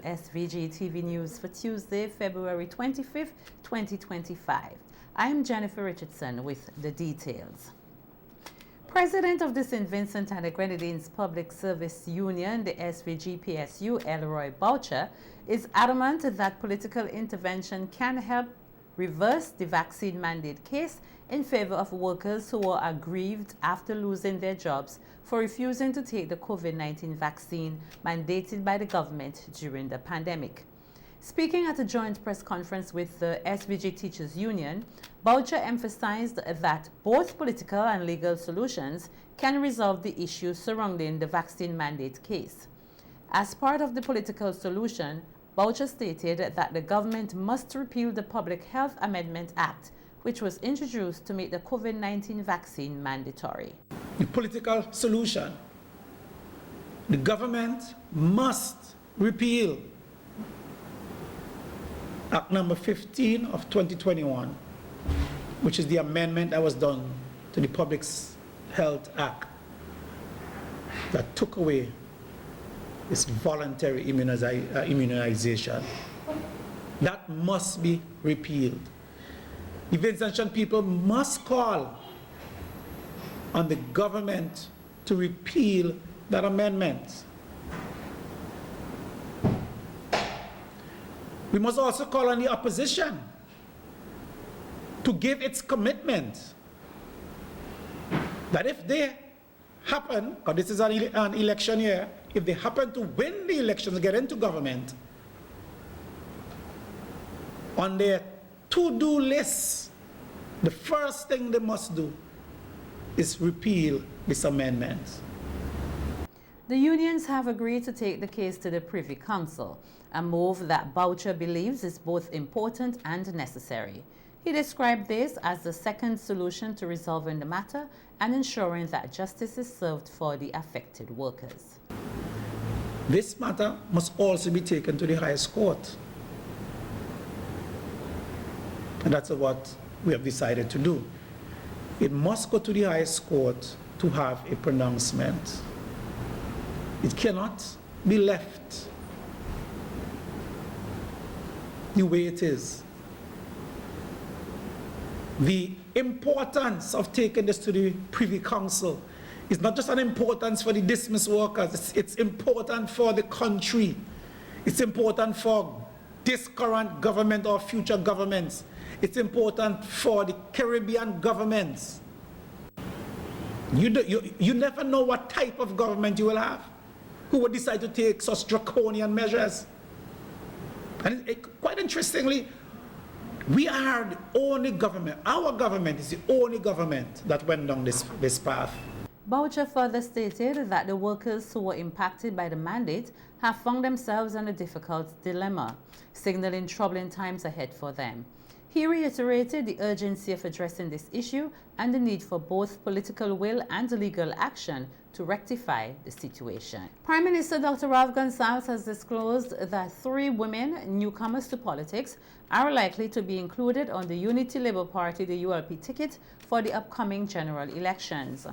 SVG-TV News for Tuesday, February 25th, 2025. I am Jennifer Richardson with the details. President of the St. Vincent and the Grenadines Public Service Union, the SVG-PSU, Elroy Boucher, is adamant that political intervention can help reverse the vaccine mandate case in favor of workers who are aggrieved after losing their jobs for refusing to take the COVID-19 vaccine mandated by the government during the pandemic. Speaking at a joint press conference with the SVG Teachers Union, Boucher emphasized that both political and legal solutions can resolve the issues surrounding the vaccine mandate case. As part of the political solution, Boucher stated that the government must repeal the Public Health Amendment Act, which was introduced to make the COVID-19 vaccine mandatory. The political solution, the government must repeal Act number 15 of 2021, which is the amendment that was done to the Public Health Act that took away this voluntary immunization. That must be repealed. The Vincentian people must call on the government to repeal that amendment. We must also call on the opposition to give its commitment that if they happen, because this is an election year, if they happen to win the elections and get into government, on their to-do list, the first thing they must do is repeal this amendment. The unions have agreed to take the case to the Privy Council, a move that Boucher believes is both important and necessary. He described this as the second solution to resolving the matter and ensuring that justice is served for the affected workers. This matter must also be taken to the highest court. And that's what we have decided to do. It must go to the highest court to have a pronouncement. It cannot be left the way it is. The importance of taking this to the Privy Council is not just an importance for the dismissed workers, it's important for the country. It's important for this current government or future governments. It's important for the Caribbean governments. You never know what type of government you will have, who will decide to take such draconian measures. And quite interestingly, we are the only government, our government is the only government that went down this path. Boucher further stated that the workers who were impacted by the mandate have found themselves in a difficult dilemma, signaling troubling times ahead for them. He reiterated the urgency of addressing this issue and the need for both political will and legal action to rectify the situation. Prime Minister Dr. Ralph Gonsalves has disclosed that 3 women, newcomers to politics, are likely to be included on the Unity Labour Party, the ULP ticket, for the upcoming general elections.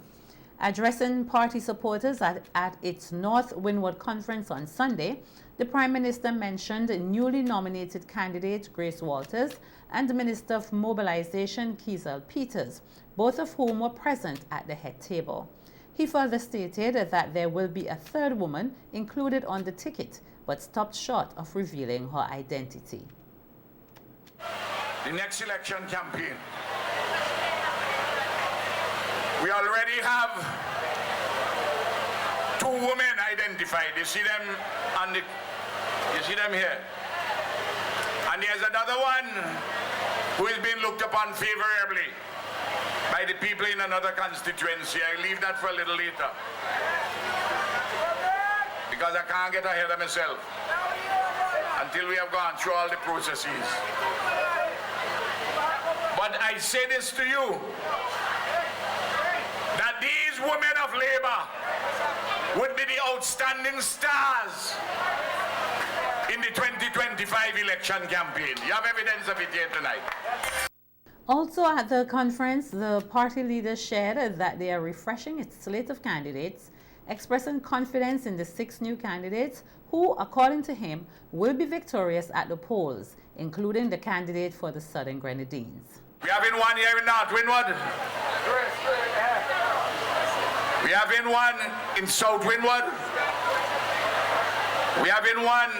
Addressing party supporters at its North Windward Conference on Sunday, the Prime Minister mentioned newly nominated candidate Grace Walters and the Minister of Mobilization Kiesel Peters, both of whom were present at the head table. He further stated that there will be a 3rd woman included on the ticket, but stopped short of revealing her identity. The next election campaign, we already have 2 women identified. You see them on the, you see them here. And there's another one who is being looked upon favorably by the people in another constituency. I leave that for a little later, because I can't get ahead of myself until we have gone through all the processes. But I say this to you, that these women of labor would be the outstanding stars in the 2025 election campaign. You have evidence of it here tonight. Also at the conference, the party leaders shared that they are refreshing its slate of candidates, expressing confidence in the 6 new candidates who, according to him, will be victorious at the polls, including the candidate for the Southern Grenadines. We have in one here in North Windward. We have in one in South Windward. We have in one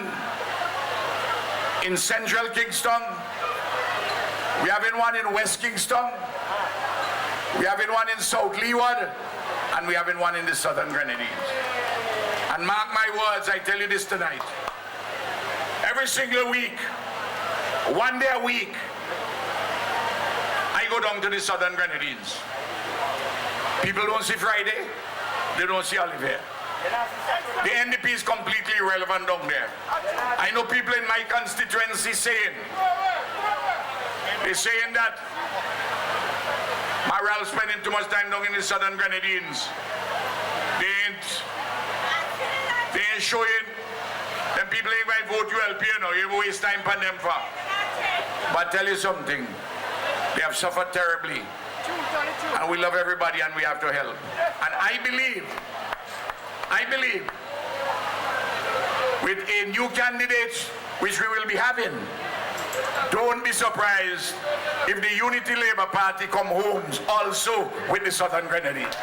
in Central Kingston. We have in one in West Kingston. We have in one in South Leeward. And we have in one in the Southern Grenadines. And mark my words, I tell you this tonight. Every single week, one day a week, I go down to the Southern Grenadines. People don't see Friday, they don't see Olivier. The NDP is completely irrelevant down there. I know people in my constituency saying, they're saying that Marel spending too much time down in the Southern Grenadines. They ain't showing them people ain't going to vote ULP, you know, you waste time on them for. But I tell you something, they have suffered terribly. And we love everybody and we have to help. And I believe, with a new candidate, which we will be having, don't be surprised if the Unity Labour Party come home also with the Southern Grenadines.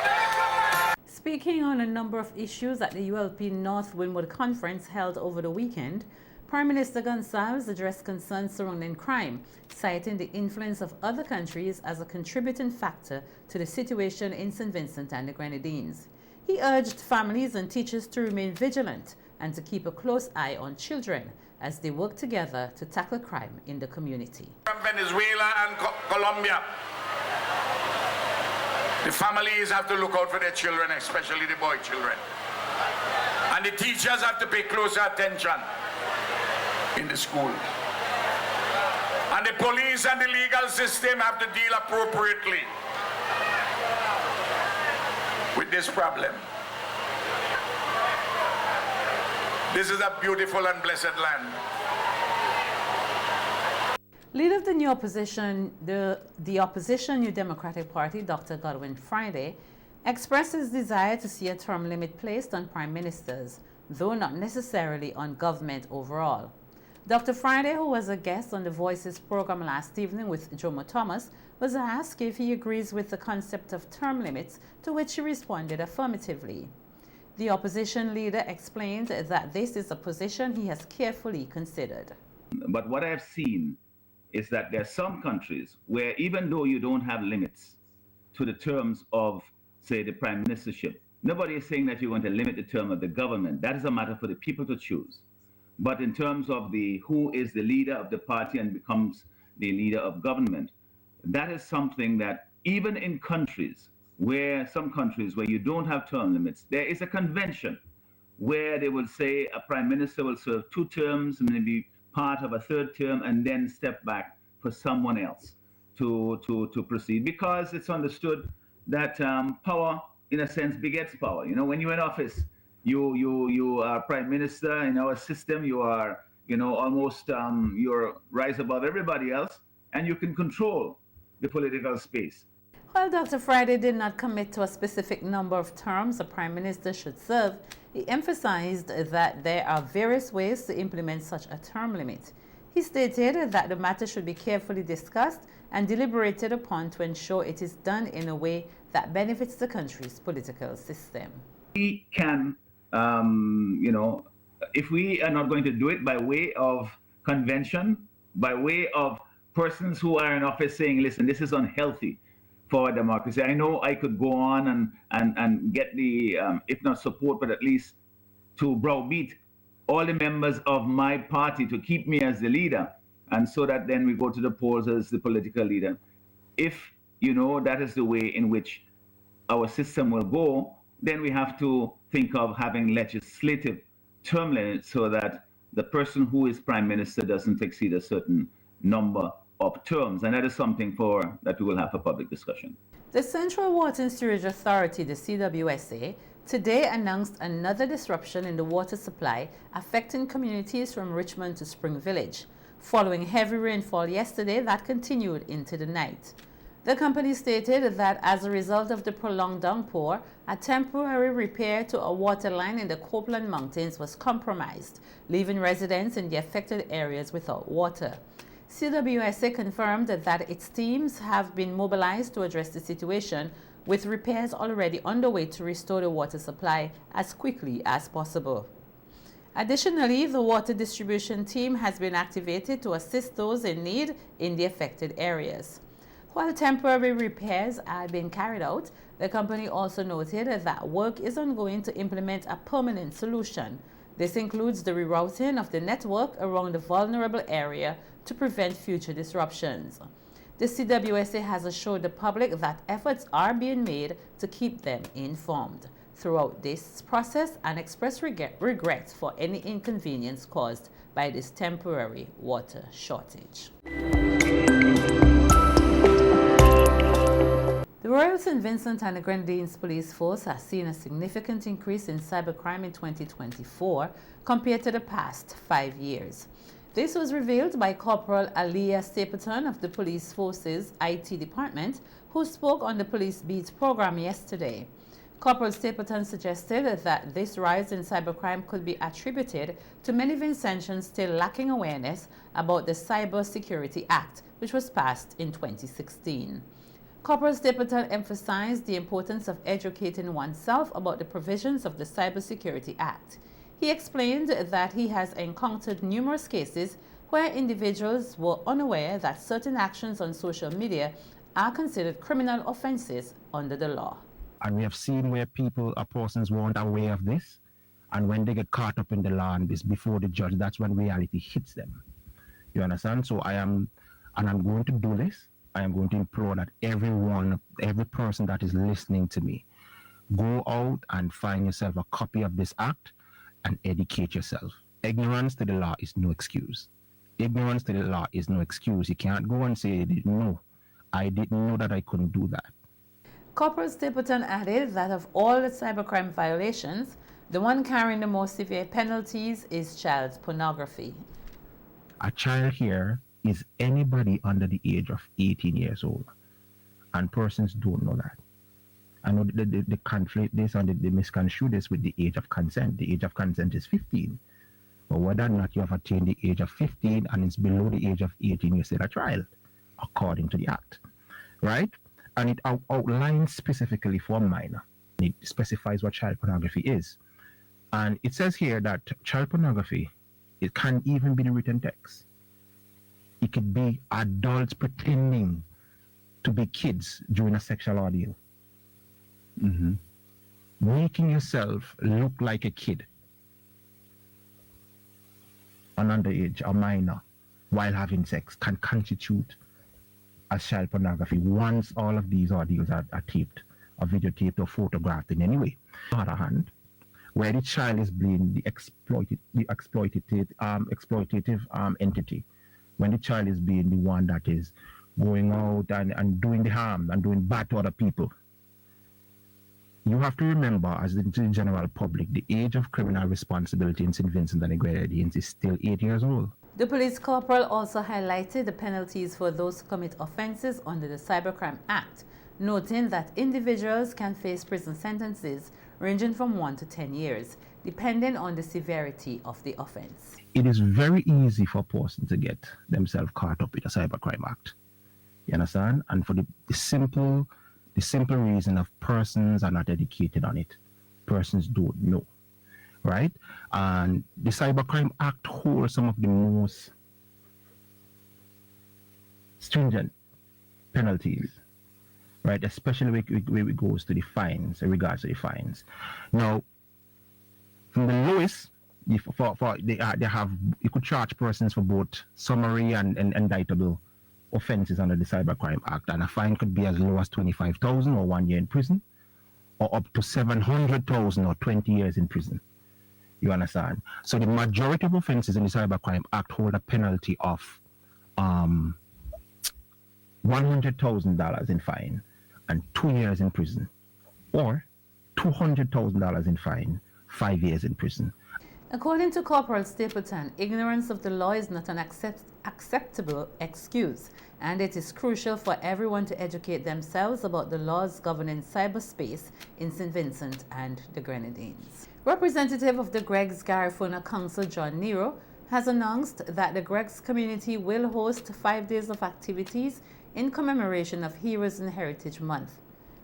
Speaking on a number of issues at the ULP North Windward Conference held over the weekend, Prime Minister Gonsalves addressed concerns surrounding crime, citing the influence of other countries as a contributing factor to the situation in St. Vincent and the Grenadines. He urged families and teachers to remain vigilant and to keep a close eye on children as they work together to tackle crime in the community. From Venezuela and Colombia, the families have to look out for their children, especially the boy children. And the teachers have to pay closer attention in the school. And the police and the legal system have to deal appropriately with this problem. This is a beautiful and blessed land. Leader of the new opposition, the opposition New Democratic Party, Dr. Godwin Friday, expressed his desire to see a term limit placed on prime ministers, though not necessarily on government overall. Dr. Friday, who was a guest on the Voices program last evening with Jomo Thomas, was asked if he agrees with the concept of term limits, to which he responded affirmatively. The opposition leader explained that this is a position he has carefully considered. But what I've seen is that there are some countries where even though you don't have limits to the terms of, say, the prime ministership, nobody is saying that you're going to limit the term of the government. That is a matter for the people to choose. But in terms of who is the leader of the party and becomes the leader of government, that is something that even in some countries where you don't have term limits, there is a convention where they will say a prime minister will serve 2 terms, maybe part of a 3rd term, and then step back for someone else to proceed, because it's understood that power, in a sense, begets power. You know, when you're in office, you are prime minister. In our system, you are, almost you're rise above everybody else, and you can control the political space. While Dr. Friday did not commit to a specific number of terms a prime minister should serve, he emphasized that there are various ways to implement such a term limit. He stated that the matter should be carefully discussed and deliberated upon to ensure it is done in a way that benefits the country's political system. We can, if we are not going to do it by way of convention, by way of persons who are in office saying, listen, this is unhealthy for democracy. I know I could go on and get the, if not support, but at least to browbeat all the members of my party to keep me as the leader, and so that then we go to the polls as the political leader. If, that is the way in which our system will go, then we have to think of having legislative term limits so that the person who is prime minister doesn't exceed a certain number of terms, and that is something that we will have a public discussion. The Central Water and Sewerage Authority, the CWSA, today announced another disruption in the water supply affecting communities from Richmond to Spring Village, following heavy rainfall yesterday that continued into the night. The company stated that as a result of the prolonged downpour, a temporary repair to a water line in the Copeland Mountains was compromised, leaving residents in the affected areas without water. CWSA confirmed that its teams have been mobilized to address the situation, with repairs already underway to restore the water supply as quickly as possible. Additionally, the water distribution team has been activated to assist those in need in the affected areas. While temporary repairs are being carried out, the company also noted that work is ongoing to implement a permanent solution. This includes the rerouting of the network around the vulnerable area to prevent future disruptions. The CWSA has assured the public that efforts are being made to keep them informed throughout this process and express regrets for any inconvenience caused by this temporary water shortage. The Royal St. Vincent and the Grenadines Police Force has seen a significant increase in cybercrime in 2024 compared to the past 5 years. This was revealed by Corporal Aliyah Stapleton of the Police Force's IT department, who spoke on the Police Beat program yesterday. Corporal Stapleton suggested that this rise in cybercrime could be attributed to many Vincentians still lacking awareness about the Cyber Security Act, which was passed in 2016. Corporal Stapleton emphasized the importance of educating oneself about the provisions of the Cybersecurity Act. He explained that he has encountered numerous cases where individuals were unaware that certain actions on social media are considered criminal offenses under the law. And we have seen where people or persons weren't aware of this, and when they get caught up in the law and this before the judge, that's when reality hits them. You understand? So I'm going to do this. I am going to implore that every person that is listening to me, go out and find yourself a copy of this act and educate yourself. Ignorance to the law is no excuse. Ignorance to the law is no excuse. You can't go and say, no, I didn't know that I couldn't do that. Corporal Stapleton added that of all the cybercrime violations, the one carrying the most severe penalties is child pornography. A child here is anybody under the age of 18 years old, and persons don't know that. I know they conflate this and they misconstrue this with the age of consent. The age of consent is 15, but whether or not you have attained the age of 15 and it's below the age of 18, you're still a child, according to the act, right? And it outlines specifically for a minor. It specifies what child pornography is, and it says here that child pornography, it can even be the written text. It could be adults pretending to be kids during a sexual ordeal. Making yourself look like a kid, an underage, a minor, while having sex can constitute as child pornography once all of these ordeals are taped, or videotaped, or photographed in any way. On the other hand, where the child is being the exploitative entity, when the child is being the one that is going out and doing the harm and doing bad to other people, you have to remember, as the general public, the age of criminal responsibility in St. Vincent and the Grenadines is still 8 years old. The police corporal also highlighted the penalties for those who commit offenses under the Cybercrime Act, noting that individuals can face prison sentences ranging from 1 to 10 years, depending on the severity of the offense. It is very easy for a person to get themselves caught up with the Cybercrime Act. You understand? And for the simple reason of persons are not educated on it. Persons don't know, right? And the Cybercrime Act holds some of the most stringent penalties, right? Especially when it goes to the fines, in regards to the fines. Now, from the lowest, you could charge persons for both summary and indictable offenses under the Cybercrime Act, and a fine could be as low as $25,000 or 1 year in prison, or up to $700,000 or 20 years in prison. You understand? So the majority of offenses in the Cybercrime Act hold a penalty of $100,000 in fine and 2 years in prison, or $200,000 in fine, 5 years in prison. According to Corporal Stapleton, ignorance of the law is not an acceptable excuse, and it is crucial for everyone to educate themselves about the laws governing cyberspace in St. Vincent and the Grenadines. Representative of the Greg's Garifuna Council, John Nero, has announced that the Greg's community will host 5 days of activities in commemoration of Heroes in Heritage Month.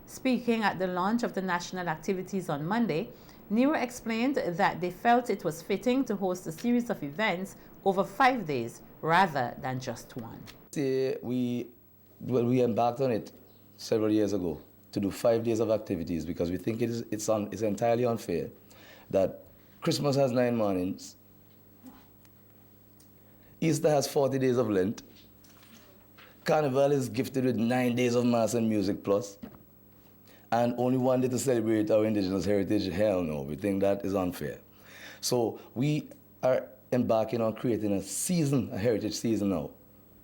Speaking at the launch of the national activities on Monday, Nero explained that they felt it was fitting to host a series of events over 5 days rather than just one. We embarked on it several years ago to do 5 days of activities because we think it's entirely unfair that Christmas has 9 mornings, Easter has 40 days of Lent, Carnival is gifted with 9 days of Mass and Music Plus, and only 1 day to celebrate our indigenous heritage. Hell no, we think that is unfair. So we are embarking on creating a season, a heritage season now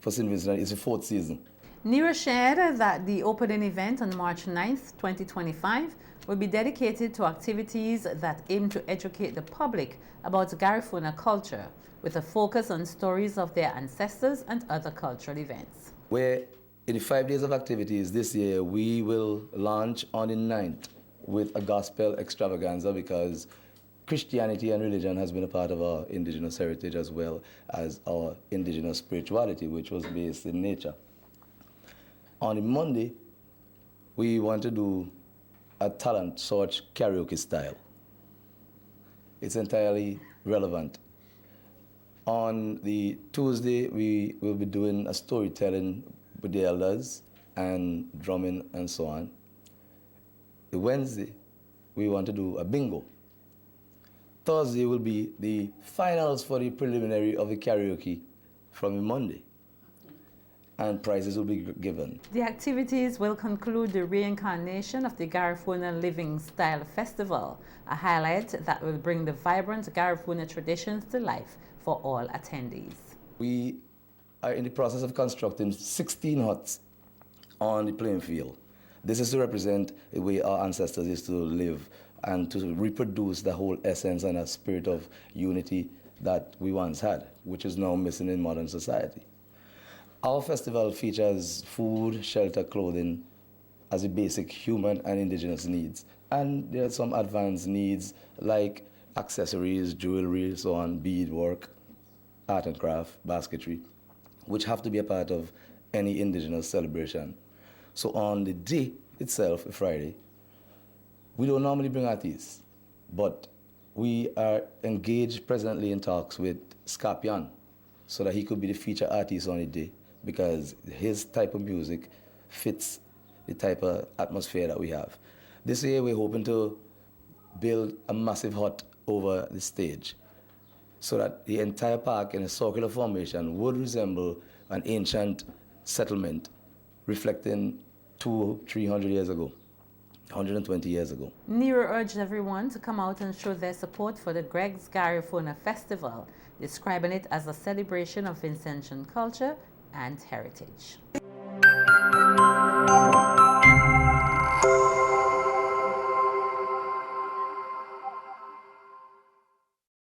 for St. Vincent. It's the 4th season. Nero shared that the opening event on March 9th, 2025 will be dedicated to activities that aim to educate the public about Garifuna culture, with a focus on stories of their ancestors and other cultural events. Where in the 5 days of activities this year, we will launch on the 9th with a gospel extravaganza because Christianity and religion has been a part of our indigenous heritage as well as our indigenous spirituality, which was based in nature. On the Monday, we want to do a talent search karaoke style. It's entirely relevant. On the Tuesday, we will be doing a storytelling with the elders and drumming and so on. The Wednesday, we want to do a bingo. Thursday will be the finals for the preliminary of the karaoke from the Monday, and prizes will be given. The activities will conclude the reincarnation of the Garifuna Living Style Festival, a highlight that will bring the vibrant Garifuna traditions to life for all attendees. We are in the process of constructing 16 huts on the playing field. This is to represent the way our ancestors used to live and to reproduce the whole essence and a spirit of unity that we once had, which is now missing in modern society. Our festival features food, shelter, clothing as the basic human and indigenous needs. And there are some advanced needs like accessories, jewelry, so on, beadwork, art and craft, basketry, which have to be a part of any indigenous celebration. So on the day itself, Friday, we don't normally bring artists, but we are engaged presently in talks with Scorpion so that he could be the feature artist on the day because his type of music fits the type of atmosphere that we have. This year we're hoping to build a massive hut over the stage so that the entire park in a circular formation would resemble an ancient settlement reflecting 200-300 years ago. 120 years ago. Nero urged everyone to come out and show their support for the Greg's Garifuna Festival, describing it as a celebration of Vincentian culture and heritage.